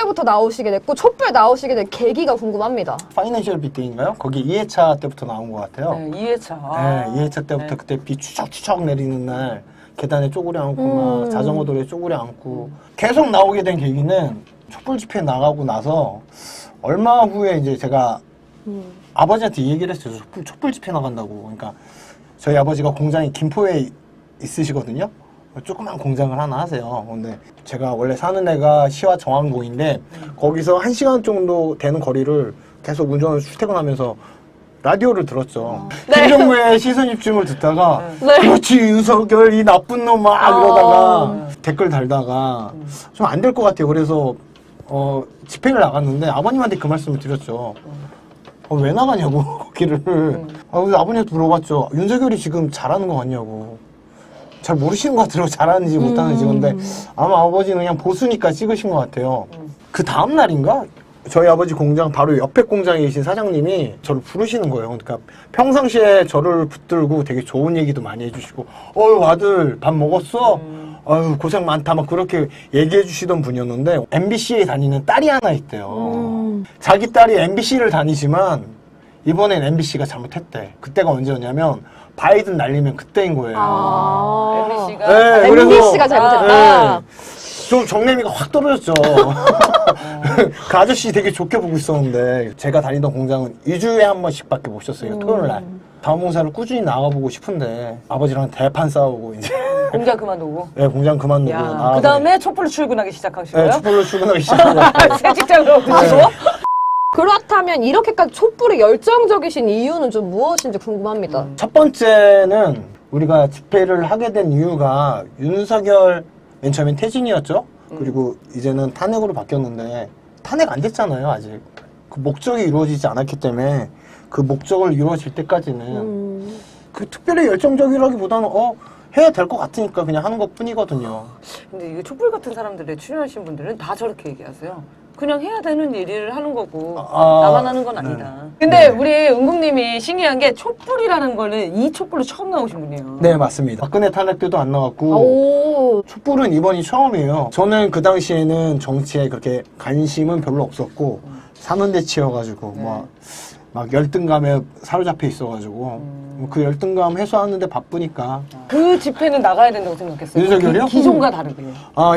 언제부터 나오시게 됐고 촛불 나오시게 된 계기가 궁금합니다. 파이낸셜 빅데이인가요? 거기 2회차 때부터 나온 것 같아요. 네, 2회차. 네, 2회차 때부터 네. 그때 비 추적추적 내리는 날 계단에 쪼그려 앉고 막 자전거 도로에 쪼그려 앉고 계속 나오게 된 계기는 촛불 집회 나가고 나서 얼마 후에 이제 제가 아버지한테 이 얘기를 했어요. 촛불 집회 나간다고. 그러니까 저희 아버지가 공장이 김포에 있으시거든요. 조그만 공장을 하나 하세요. 근데 제가 원래 사는 데가 시와 정왕동인데 거기서 1시간 정도 되는 거리를 계속 운전을 출퇴근하면서 라디오를 들었죠. 김정부의 시선 집중을 듣다가 네. 그렇지 윤석열 이 나쁜 놈 막 이러다가 댓글 달다가 좀 안 될 것 같아요. 그래서 집회를 나갔는데 아버님한테 그 말씀을 드렸죠. 왜 나가냐고 거기를. 그래서 아버님한테 물어봤죠. 윤석열이 지금 잘하는 거 같냐고. 잘 모르시는 것 같더라고요. 잘하는지 못하는지. 근데 아마 아버지는 그냥 보수니까 찍으신 것 같아요. 그 다음 날인가? 저희 아버지 공장 바로 옆에 공장에 계신 사장님이 저를 부르시는 거예요. 그러니까 평상시에 저를 붙들고 되게 좋은 얘기도 많이 해주시고 어휴 아들 밥 먹었어? 아유 고생 많다 막 그렇게 얘기해 주시던 분이었는데 MBC에 다니는 딸이 하나 있대요. 자기 딸이 MBC를 다니지만 이번엔 MBC가 잘못했대. 그때가 언제였냐면 바이든 날리면 그때인 거예요. MBC가 네, MBC가 잘못했다. 네. 좀 정내미가 확 떨어졌죠. 그 아저씨 되게 좋게 보고 있었는데 제가 다니던 공장은 2주에 한 번씩밖에 못 쉬었어요. 토요일 날. 자원봉사를 꾸준히 나가보고 싶은데 아버지랑 대판 싸우고 이제 공장 그만두고. 네, 공장 그만두고 야, 그 다음에 촛불로 출근하기 시작하신 네, 거예요? 촛불로 출근하기 시작한 것 같아요. 새 직장으로 드시고? 그렇다면 이렇게까지 촛불에 열정적이신 이유는 좀 무엇인지 궁금합니다. 첫 번째는 우리가 집회를 하게 된 이유가 윤석열 맨 처음엔 퇴진이었죠. 그리고 이제는 탄핵으로 바뀌었는데 탄핵 안 됐잖아요 아직. 그 목적이 이루어지지 않았기 때문에 그 목적을 이루어질 때까지는 그 특별히 열정적이라기보다는 해야 될 것 같으니까 그냥 하는 것 뿐이거든요. 근데 이게 촛불 같은 사람들에 출연하신 분들은 다 저렇게 얘기하세요. 그냥 해야 되는 일을 하는 거고 나만 하는 건 아니다. 근데 우리 은국님이 신기한 게 촛불이라는 거는 이 촛불로 처음 나오신 분이에요. 네 맞습니다. 박근혜 탄핵 때도 안 나왔고 오. 촛불은 이번이 처음이에요. 저는 그 당시에는 정치에 그렇게 관심은 별로 없었고 사는데 치여가지고 막 열등감에 사로잡혀 있어가지고 그 열등감 해소하는데 바쁘니까. 그 집회는 나가야 된다고 생각했어요. 윤석열이요? 기존과 다르게.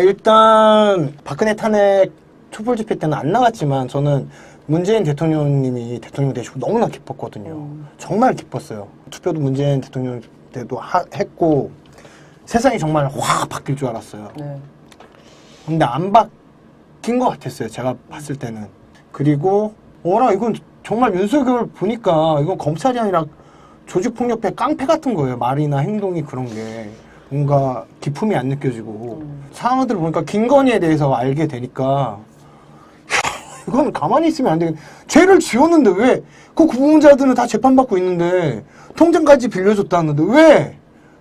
일단 박근혜 탄핵 촛불 집회 때는 안 나갔지만 저는 문재인 대통령님이 대통령 되시고 너무나 기뻤거든요. 정말 기뻤어요. 투표도 문재인 대통령 때도 했고 세상이 정말 확 바뀔 줄 알았어요. 네. 근데 안 바뀐 것 같았어요. 제가 봤을 때는. 그리고 이건 정말 윤석열 보니까 이건 검찰이 아니라 조직폭력배 깡패 같은 거예요. 말이나 행동이 그런 게. 뭔가 기품이 안 느껴지고 상황들을 보니까 김건희에 대해서 알게 되니까 이건 가만히 있으면 안 되겠. 죄를 지었는데 왜? 그 구금자들은 다 재판받고 있는데 통장까지 빌려줬다는데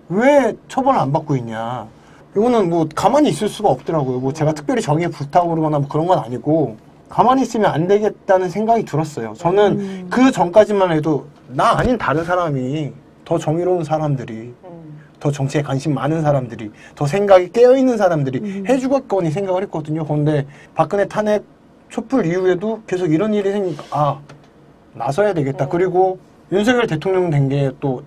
왜 처벌을 안 받고 있냐. 이거는 뭐 가만히 있을 수가 없더라고요. 뭐 제가 특별히 정의에 불타오르거나 뭐 그런 건 아니고 가만히 있으면 안 되겠다는 생각이 들었어요. 저는 그 전까지만 해도 나 아닌 다른 사람이 더 정의로운 사람들이 더 정치에 관심 많은 사람들이 더 생각이 깨어있는 사람들이 해주겠거니 생각을 했거든요. 그런데 박근혜 탄핵 촛불 이후에도 계속 이런 일이 생기니까 나서야 되겠다. 그리고 윤석열 대통령 된 게 또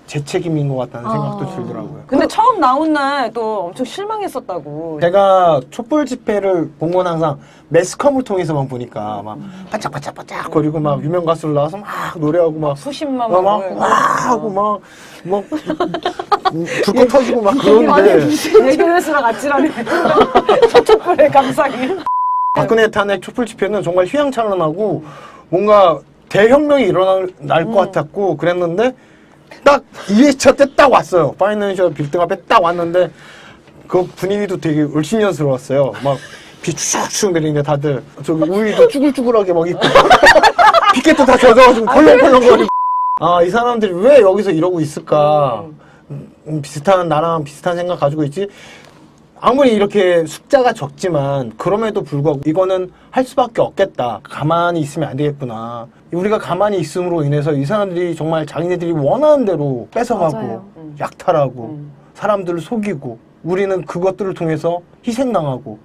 제 책임인 것 같다는 생각도 들더라고요. 근데 처음 나온 날 또 엄청 실망했었다고. 제가 촛불 집회를 본 건 항상 매스컴을 통해서만 보니까 막 반짝반짝반짝 거리고 막 유명 가수를 나와서 막 노래하고 막 수십만 막 명 와 하고 막 불꽃 터지고 막 그러는데 레귤레스랑 아찔하네. 촛불의 감상이. 박근혜 탄핵 촛불 집회는 정말 휘황찬란하고 뭔가 대혁명이 일어날 것 같았고 그랬는데 딱 2회차 때 딱 왔어요. 파이낸셜 빌딩 앞에 딱 왔는데 그 분위기도 되게 을씨년스러웠어요. 막 비 추적추적 내리는데 다들 저기 우유도 쭈글쭈글하게 막 입고 피켓도 다 젖어가지고 펄렁펄렁거리고 이 사람들이 왜 여기서 이러고 있을까. 나랑 비슷한 생각 가지고 있지. 아무리 이렇게 숫자가 적지만 그럼에도 불구하고 이거는 할 수밖에 없겠다. 가만히 있으면 안 되겠구나. 우리가 가만히 있음으로 인해서 이 사람들이 정말 자기네들이 원하는 대로 뺏어가고 약탈하고 사람들을 속이고 우리는 그것들을 통해서 희생당하고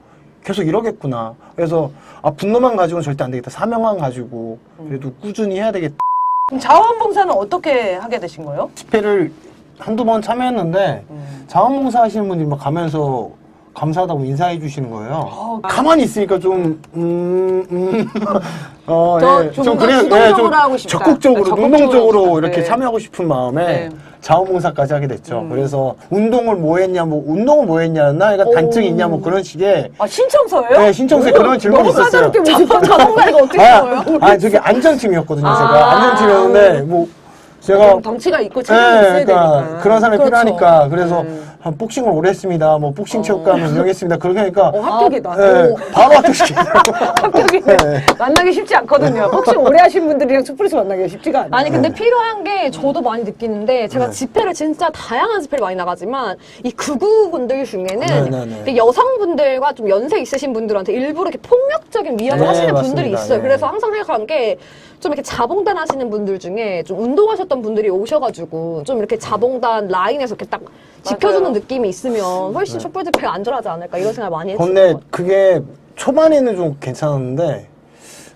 계속 이러겠구나. 그래서 아, 분노만 가지고는 절대 안 되겠다. 사명만 가지고 그래도 꾸준히 해야 되겠다. 그럼 자원봉사는 어떻게 하게 되신 거예요? 집회를 한두 번 참여했는데 자원봉사 하시는 분들이 막 가면서 감사하다고 인사해 주시는 거예요. 가만히 있으니까 좀, 좀 더 수동적으로 하고 싶다. 적극적으로, 적극적으로 능동적으로 하고 싶다. 이렇게 네. 참여하고 싶은 마음에 네. 자원봉사까지 하게 됐죠. 그래서 운동을 뭐 했냐, 운동을 뭐 했냐, 나 단증이 있냐, 뭐 그런 식의. 아, 신청서예요? 네, 신청서에 그런 질문이 너무 있었어요. 까다롭게 무슨 자동사이가 어떻게 써요? 저기 안전팀이었거든요, 아. 제가. 안전팀이었는데, 뭐, 제가. 덩치가 있고 체력이 있어야 그러니까 되니까. 그런 사람이 그렇죠. 필요하니까. 그래서 복싱을 오래 했습니다. 뭐 복싱 체육관 운영했습니다. 그렇게 하니까 합격이다. 바로 합격시키더라고. 합격이네. 네. 만나기 쉽지 않거든요. 복싱 오래 하신 분들이랑 촛불에서 만나기가 쉽지가 않아요. 아니 근데 필요한 게 저도 많이 느끼는데 제가 네. 집회를 진짜 다양한 집회를 많이 나가지만 이 극우분들 중에는 네. 그 여성분들과 좀 연세 있으신 분들한테 일부러 이렇게 폭력적인 위협을 네, 하시는 맞습니다. 분들이 있어요. 네. 그래서 항상 생각하는 게 좀 이렇게 자봉단 하시는 분들 중에 좀 운동하셨던 분들이 오셔가지고 좀 이렇게 자봉단 라인에서 이렇게 딱 지켜주는 맞아요. 느낌이 있으면 훨씬 촛불 집회가 안전하지 않을까 이런 생각 많이 했어요. 근데 그게 초반에는 좀 괜찮았는데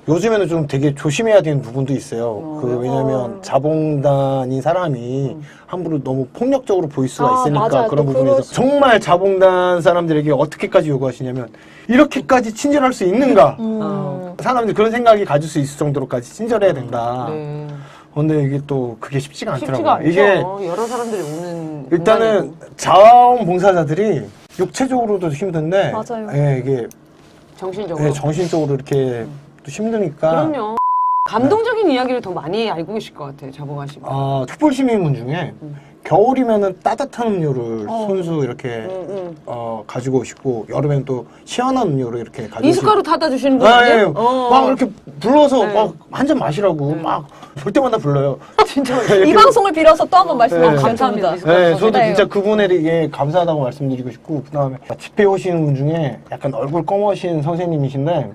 요즘에는 좀 되게 조심해야 되는 부분도 있어요. 왜냐면 자봉단인 사람이 함부로 너무 폭력적으로 보일 수가 있으니까 맞아요. 그런 또 부분에서 그럴 수- 정말 자봉단 사람들에게 어떻게까지 요구하시냐면 이렇게까지 친절할 수 있는가? 사람들이 그런 생각이 가질 수 있을 정도로까지 친절해야 된다. 네. 근데 이게 또 그게 쉽지가 쉽지가 않더라고요. 않죠. 이게 여러 사람들이 오는 일단은 공간이고. 자원봉사자들이 육체적으로도 힘든데 맞아요. 예, 이게 정신적으로. 예, 정신적으로 이렇게 또 힘드니까 그럼요. 감동적인 이야기를 더 많이 알고 계실 것 같아요. 자봉하시고. 촛불시민분 중에 겨울이면은 따뜻한 음료를 손수 이렇게 가지고 오시고 여름엔 또 시원한 음료를 이렇게 가지고 미숫가루 타다 주시는 분 예, 아니에요? 막 이렇게 불러서 네. 막 한 잔 마시라고 막 볼 때마다 불러요. 진짜 이 방송을 빌어서 또 한 번 말씀드리고 네. 감사합니다. 감사합니다. 네, 저도 감사해요. 진짜 그분에게 감사하다고 말씀드리고 싶고 그다음에 집회 오시는 분 중에 약간 얼굴 검으신 선생님이신데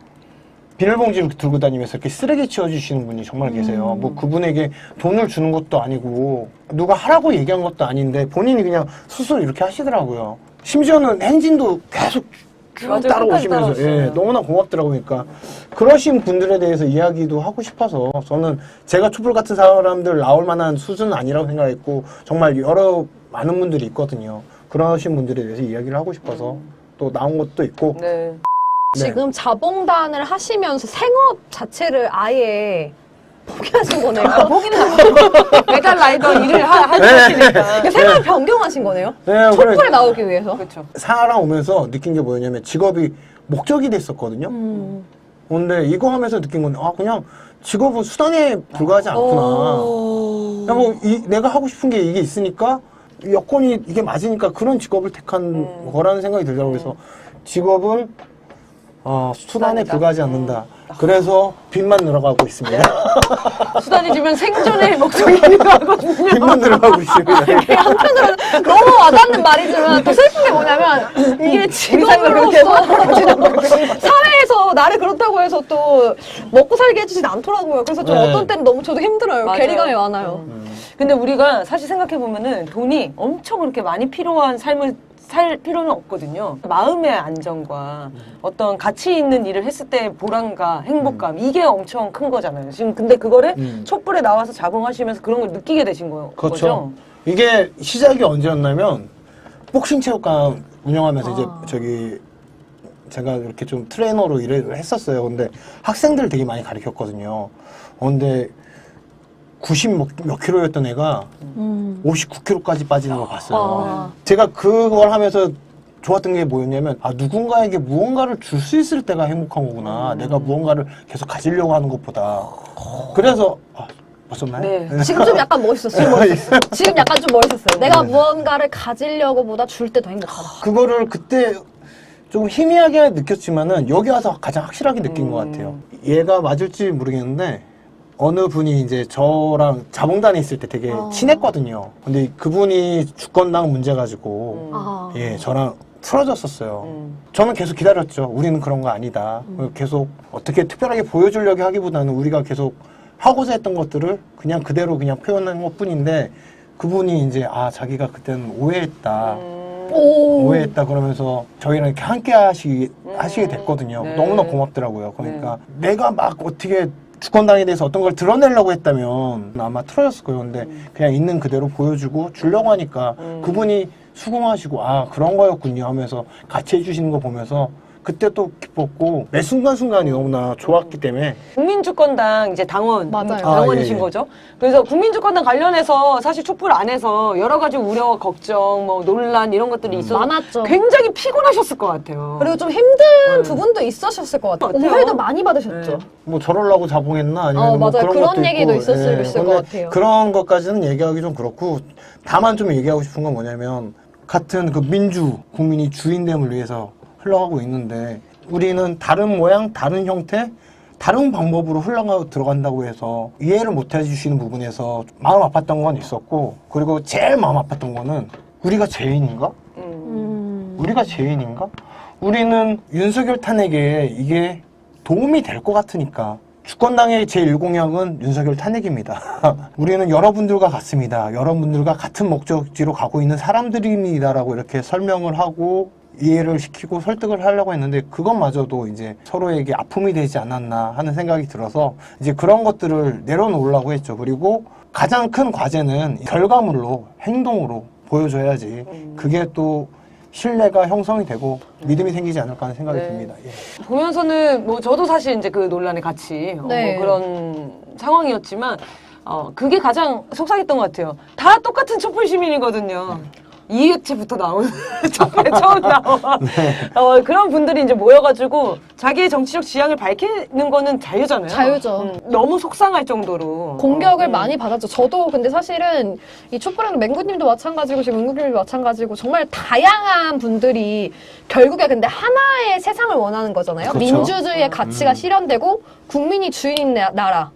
비닐봉지를 들고 다니면서 이렇게 쓰레기 치워주시는 분이 정말 계세요. 뭐 그분에게 돈을 주는 것도 아니고 누가 하라고 얘기한 것도 아닌데 본인이 그냥 스스로 이렇게 하시더라고요. 심지어는 행진도 계속 쭉 맞아요. 따라오시면서 끝까지 따라오시어요. 예, 너무나 고맙더라고요. 그러니까 그러신 분들에 대해서 이야기도 하고 싶어서 저는 제가 촛불 같은 사람들 나올 만한 수준은 아니라고 생각했고 정말 여러 많은 분들이 있거든요. 그러신 분들에 대해서 이야기를 하고 싶어서 또 나온 것도 있고 네. 지금 자봉단을 하시면서 생업 자체를 아예 포기하신 거네요. 보기는 메달 라이더 일을 하시니까. 생활 변경하신 거네요. 네, 촛불에 그래. 나오기 위해서. 그렇죠. 살아오면서 느낀 게 뭐였냐면 직업이 목적이 됐었거든요. 근데 이거 하면서 느낀 건 그냥 직업은 수단에 불과하지 않구나. 그냥 뭐 내가 하고 싶은 게 이게 있으니까 여건이 이게 맞으니까 그런 직업을 택한 거라는 생각이 들더라고요. 그래서 직업은 수단에 수단이다. 불과하지 않는다. 그래서 빚만 늘어가고 있습니다. 수단이지만 생존의 목적이기도 하거든요. 빚만 늘어가고 있습니다. 한편으로는 너무 와닿는 말이지만 또 슬픈 게 뭐냐면 이게 직업으로서 사회에서 나를 그렇다고 해서 또 먹고 살게 해주진 않더라고요. 그래서 좀 네. 어떤 때는 너무 저도 힘들어요. 맞아요. 괴리감이 많아요. 근데 우리가 사실 생각해보면은 돈이 엄청 그렇게 많이 필요한 삶을 살 필요는 없거든요. 마음의 안정과 어떤 가치 있는 일을 했을 때 보람과 행복감 이게 엄청 큰 거잖아요. 지금 근데 그거를 촛불에 나와서 자봉하시면서 그런 걸 느끼게 되신 거죠. 그렇죠. 이게 시작이 언제였냐면 복싱 체육관 운영하면서 이제 저기 제가 이렇게 좀 트레이너로 일을 했었어요. 근데 학생들 되게 많이 가르쳤거든요. 근데 90 몇 킬로였던 애가 59킬로까지 빠지는 걸 봤어요. 제가 그걸 하면서 좋았던 게 뭐였냐면 누군가에게 무언가를 줄 수 있을 때가 행복한 거구나. 내가 무언가를 계속 가지려고 하는 것보다. 그래서 멋졌나요? 네. 지금 좀 약간 멋있었어요. 지금 약간 좀 멋있었어요. 내가 무언가를 가지려고 보다 줄 때 더 행복하다. 그거를 그때 조금 희미하게 느꼈지만은 여기 와서 가장 확실하게 느낀 것 같아요. 얘가 맞을지 모르겠는데 어느 분이 이제 저랑 자봉단에 있을 때 되게 친했거든요. 근데 그분이 주권당 문제 가지고 예, 저랑 틀어졌었어요. 저는 계속 기다렸죠. 우리는 그런 거 아니다. 계속 어떻게 특별하게 보여주려고 하기보다는 우리가 계속 하고자 했던 것들을 그냥 그대로 그냥 표현한 것 뿐인데 그분이 이제 자기가 그때는 오해했다. 오. 오해했다 그러면서 저희랑 이렇게 함께 하시게 됐거든요. 네. 너무나 고맙더라고요. 그러니까 내가 막 어떻게 주권당에 대해서 어떤 걸 드러내려고 했다면 아마 틀어졌을 거예요. 근데 그냥 있는 그대로 보여주고 주려고 하니까 그분이 수긍하시고 아 그런 거였군요 하면서 같이 해주시는 거 보면서 그때 또 기뻤고 매 순간순간이 너무나 좋았기 때문에 국민주권당 이제 당원, 맞아요. 당원이신 아, 예. 거죠. 그래서 국민주권당 관련해서 사실 촛불 안에서 여러 가지 우려, 걱정, 뭐 논란 이런 것들이 있어서 많았죠. 굉장히 피곤하셨을 것 같아요. 그리고 좀 힘든 부분도 있으셨을 것 같아요. 어때요? 오해도 많이 받으셨죠. 네. 뭐 저럴라고 자봉했나 아니면 뭐 맞아요. 그런 그런 것도 얘기도 있고, 있었을 근데 것 같아요. 그런 것까지는 얘기하기 좀 그렇고 다만 좀 얘기하고 싶은 건 뭐냐면 같은 그 민주 국민이 주인됨을 위해서 흘러가고 있는데 우리는 다른 모양, 다른 형태, 다른 방법으로 흘러가 들어간다고 해서 이해를 못 해주시는 부분에서 마음 아팠던 건 있었고 그리고 제일 마음 아팠던 거는 우리가 죄인인가? 우리가 죄인인가? 우리는 윤석열 탄핵에 이게 도움이 될 것 같으니까 주권당의 제1공약은 윤석열 탄핵입니다. 우리는 여러분들과 같습니다. 여러분들과 같은 목적지로 가고 있는 사람들입니다라고 이렇게 설명을 하고 이해를 시키고 설득을 하려고 했는데 그것마저도 이제 서로에게 아픔이 되지 않았나 하는 생각이 들어서 이제 그런 것들을 내려놓으려고 했죠. 그리고 가장 큰 과제는 결과물로 행동으로 보여줘야지 그게 또 신뢰가 형성이 되고 믿음이 생기지 않을까 하는 생각이 네. 듭니다. 예. 보면서는 뭐 저도 사실 이제 그 논란에 같이 네. 뭐 그런 상황이었지만 그게 가장 속상했던 것 같아요. 다 똑같은 촛불 시민이거든요. 이해체부터 나온 촛불에 처음 나온 그런 분들이 이제 모여가지고 자기의 정치적 지향을 밝히는 거는 자유잖아요. 자유죠. 너무 속상할 정도로 공격을 많이 받았죠. 저도 근데 사실은 이 촛불은 맹구님도 마찬가지고 지금 은구님도 마찬가지고 정말 다양한 분들이 결국에 근데 하나의 세상을 원하는 거잖아요. 그렇죠. 민주주의의 가치가 실현되고 국민이 주인인 나라.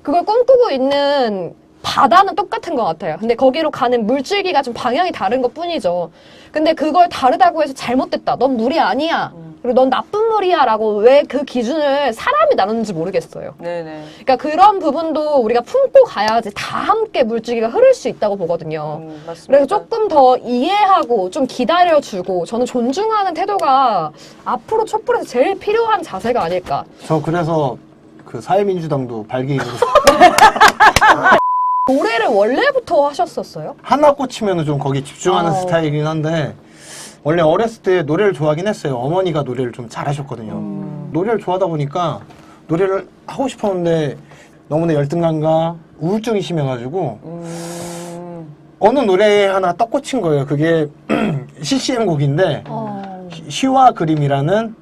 그걸 꿈꾸고 있는 바다는 똑같은 것 같아요. 근데 거기로 가는 물줄기가 좀 방향이 다른 것 뿐이죠. 근데 그걸 다르다고 해서 잘못됐다. 넌 물이 아니야. 그리고 넌 나쁜 물이야. 라고 왜 그 기준을 사람이 나눴는지 모르겠어요. 네네. 그러니까 그런 부분도 우리가 품고 가야지 다 함께 물줄기가 흐를 수 있다고 보거든요. 맞습니다. 그래서 조금 더 이해하고 좀 기다려주고 저는 존중하는 태도가 앞으로 촛불에서 제일 필요한 자세가 아닐까. 저 그래서 그 사회민주당도 발기인으로 노래를 원래부터 하셨었어요? 하나 꽂히면 좀 거기 집중하는 아. 스타일이긴 한데 원래 어렸을 때 노래를 좋아하긴 했어요. 어머니가 노래를 좀 잘하셨거든요. 노래를 좋아하다 보니까 노래를 하고 싶었는데 너무나 열등감과 우울증이 심해가지고 어느 노래 하나 떡 꽂힌 거예요. 그게 CCM 곡인데 시와 그림이라는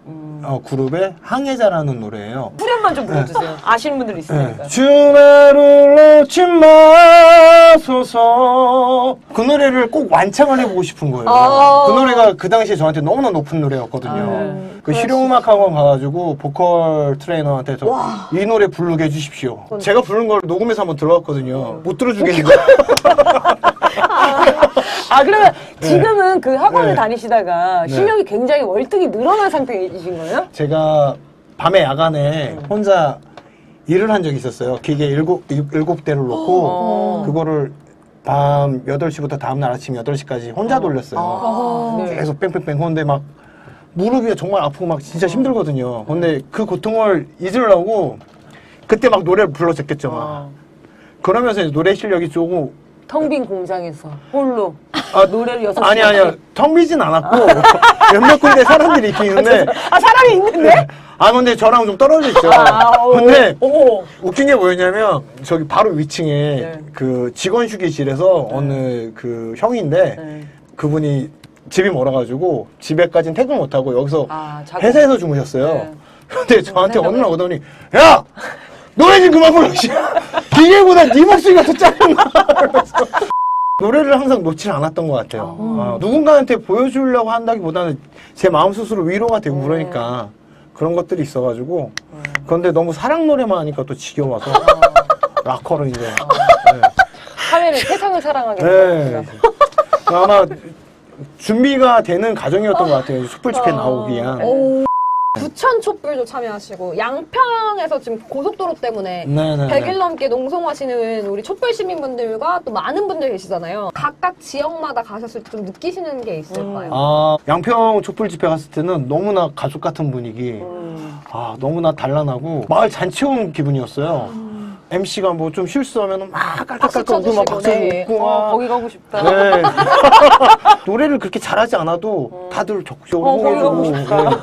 그룹의 항해자라는 노래예요. 후렴만 좀 불러주세요. 아시는 분들 있으니까. 주말을 놓지 마소서 그 노래를 꼭 완창을 해보고 싶은 거예요. 그 노래가 그 당시에 저한테 너무나 높은 노래였거든요. 그 실용음악학원 가가지고 보컬 트레이너한테 이 노래 부르게 해주십시오. 제가 부른 걸 녹음해서 한번 들어갔거든요. 못 들어주겠는데. 그러면 지금은 그 학원을 네. 다니시다가 네. 실력이 굉장히 월등히 늘어난 상태이신 거예요? 제가 밤에 야간에 혼자 일을 한 적이 있었어요. 기계 일곱 대를 놓고 그거를 밤 8시부터 다음날 아침 8시까지 혼자 돌렸어요. 네. 계속 뺑뺑뺑 하는데 막 무릎이 정말 아프고 막 진짜 힘들거든요. 근데 그 고통을 잊으려고 그때 막 노래를 불러줬겠죠. 막. 그러면서 이제 노래 실력이 조금 텅 빈 공장에서 홀로 노래를 6시간 아니요. 텅 비진 않았고 몇몇 군데 사람들이 있긴 있는데 사람이 있는데? 근데 저랑 좀 떨어져 있죠. 근데 웃긴 게 뭐였냐면 저기 바로 위층에 그 직원 휴게실에서 어느 그 형인데 그분이 집이 멀어가지고 집에까지는 퇴근 못하고 여기서 회사에서 주무셨어요. 근데 저한테 어느 날 오더니 야! 노래 좀 그만 불러. 기계보다 네 목소리가 더 짜증나. 노래를 항상 놓지 않았던 것 같아요. 누군가한테 보여주려고 한다기보다는 제 마음 스스로 위로가 되고 그러니까 그런 것들이 있어가지고 그런데 너무 사랑 노래만 하니까 또 지겨워서 락커를 이제 사회를 세상을 사랑하게 네. 아마 준비가 되는 과정이었던 것 같아요. 촛불 집회 나오기 위한. 굿 부천 촛불도 참여하시고 양평에서 지금 고속도로 때문에 네네네. 100일 넘게 농성하시는 우리 촛불 시민분들과 또 많은 분들 계시잖아요. 각각 지역마다 가셨을 때 좀 느끼시는 게 있을까요? 아, 양평 촛불 집회 갔을 때는 너무나 가족 같은 분위기, 너무나 단란하고 마을 잔치 온 기분이었어요. MC가 뭐 좀 실수하면 막 깔깔깔깔 웃고 막 박수 네. 웃고 막. 거기 가고 싶다. 네. 노래를 그렇게 잘하지 않아도 다들 적극적으로 거기 가고 호응해주고. 싶다. 네.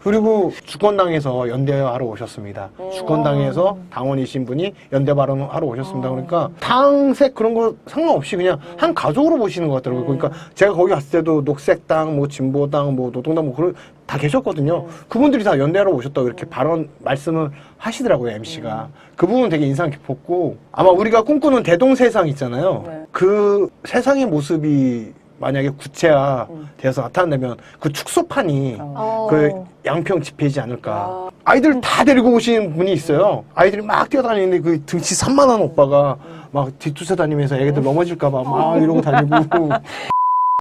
그리고 주권당에서 연대하러 오셨습니다. 주권당에서 당원이신 분이 연대 발언하러 오셨습니다. 그러니까 당색 그런 거 상관없이 그냥 한 가족으로 보시는 것 같더라고요. 그러니까 제가 거기 갔을 때도 녹색당, 뭐 진보당, 뭐 노동당 뭐 그런 다 계셨거든요. 그분들이 다 연대하러 오셨다고 이렇게 발언 말씀을 하시더라고요, MC가. 그 부분 되게 인상 깊었고 아마 우리가 꿈꾸는 대동세상 있잖아요. 네. 그 세상의 모습이 만약에 구체화 돼서 나타난다면 그 축소판이 그 양평 집회이지 않을까. 아이들 다 데리고 오신 분이 있어요. 아이들이 막 뛰어다니는데 그 등치 산만한 오빠가 막 뒤쫓아다니면서 애기들 넘어질까봐 막 이러고 다니고.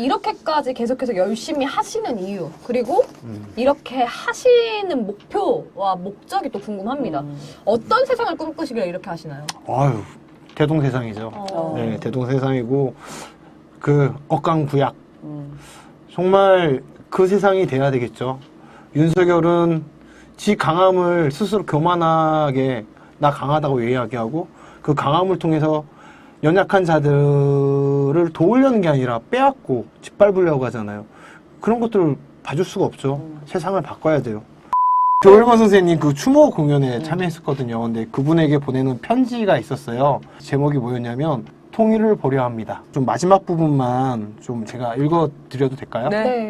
이렇게까지 계속해서 열심히 하시는 이유, 그리고 이렇게 하시는 목표와 목적이 또 궁금합니다. 어떤 세상을 꿈꾸시길래 이렇게 하시나요? 아유, 대동세상이죠. 네, 대동세상이고 그 억강부약. 정말 그 세상이 돼야 되겠죠. 윤석열은 지 강함을 스스로 교만하게 나 강하다고 이야기하고 그 강함을 통해서 연약한 자들을 도우려는 게 아니라 빼앗고 짓밟으려고 하잖아요. 그런 것들을 봐줄 수가 없죠. 세상을 바꿔야 돼요. 조일권 선생님 그 추모 공연에 참여했었거든요. 근데 그분에게 보내는 편지가 있었어요. 제목이 뭐였냐면 통일을 보려 합니다. 좀 마지막 부분만 좀 제가 읽어드려도 될까요? 네.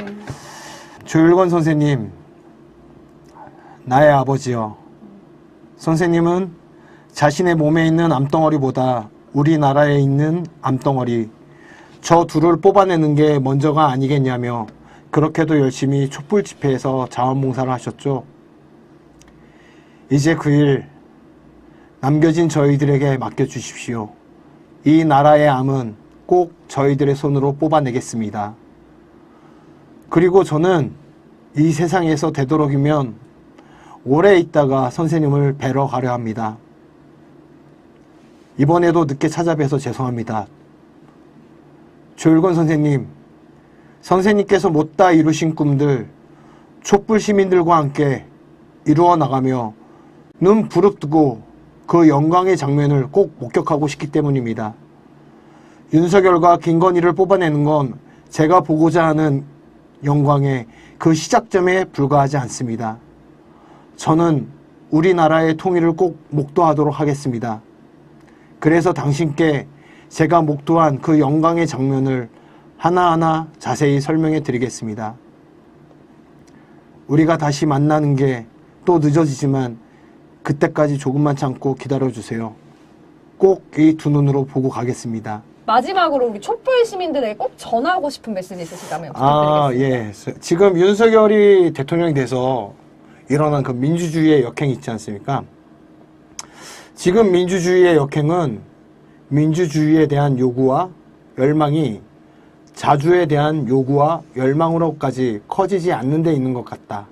조일권 선생님, 나의 아버지여. 선생님은 자신의 몸에 있는 암덩어리보다 우리나라에 있는 암덩어리, 저 둘을 뽑아내는 게 먼저가 아니겠냐며 그렇게도 열심히 촛불 집회에서 자원봉사를 하셨죠. 이제 그 일 남겨진 저희들에게 맡겨주십시오. 이 나라의 암은 꼭 저희들의 손으로 뽑아내겠습니다. 그리고 저는 이 세상에서 되도록이면 오래 있다가 선생님을 뵈러 가려 합니다. 이번에도 늦게 찾아뵈서 죄송합니다. 조일권 선생님, 선생님께서 못다 이루신 꿈들 촛불 시민들과 함께 이루어 나가며 눈 부릅뜨고 그 영광의 장면을 꼭 목격하고 싶기 때문입니다. 윤석열과 김건희를 뽑아내는 건 제가 보고자 하는 영광의 그 시작점에 불과하지 않습니다. 저는 우리나라의 통일을 꼭 목도하도록 하겠습니다. 그래서 당신께 제가 목도한 그 영광의 장면을 하나하나 자세히 설명해 드리겠습니다. 우리가 다시 만나는 게 또 늦어지지만 그때까지 조금만 참고 기다려주세요. 꼭 이 두 눈으로 보고 가겠습니다. 마지막으로 우리 촛불 시민들에게 꼭 전하고 싶은 메시지 있으시다면 아, 부탁드리겠습니다. 예. 지금 윤석열이 대통령이 돼서 일어난 그 민주주의의 역행이 있지 않습니까? 지금 민주주의의 역행은 민주주의에 대한 요구와 열망이 자주에 대한 요구와 열망으로까지 커지지 않는 데 있는 것 같다.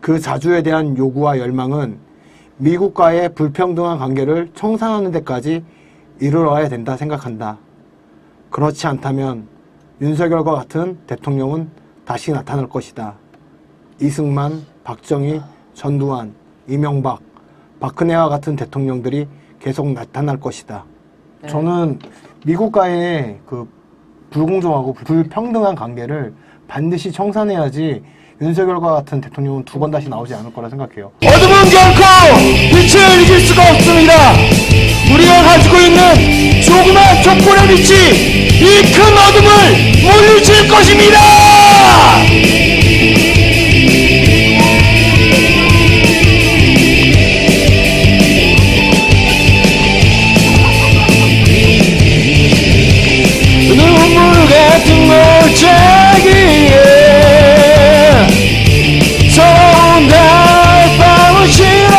그 자주에 대한 요구와 열망은 미국과의 불평등한 관계를 청산하는 데까지 이르러야 된다 생각한다. 그렇지 않다면 윤석열과 같은 대통령은 다시 나타날 것이다. 이승만, 박정희, 전두환, 이명박, 박근혜와 같은 대통령들이 계속 나타날 것이다. 네. 저는 미국과의 그 불공정하고 불평등한 관계를 반드시 청산해야지 윤석열과 같은 대통령은 두 번 다시 나오지 않을 거라 생각해요. 어둠은 결코 빛을 이길 수가 없습니다. 우리가 가지고 있는 조그만 촛불의 빛이 이 큰 어둠을 물리칠 것입니다. 눈물 같은 몰짜기에 처음 달밤을 싫어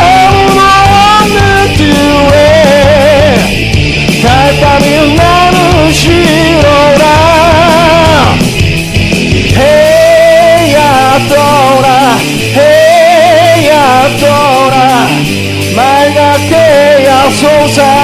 아무도 없는 뒤에 달밤이 솟아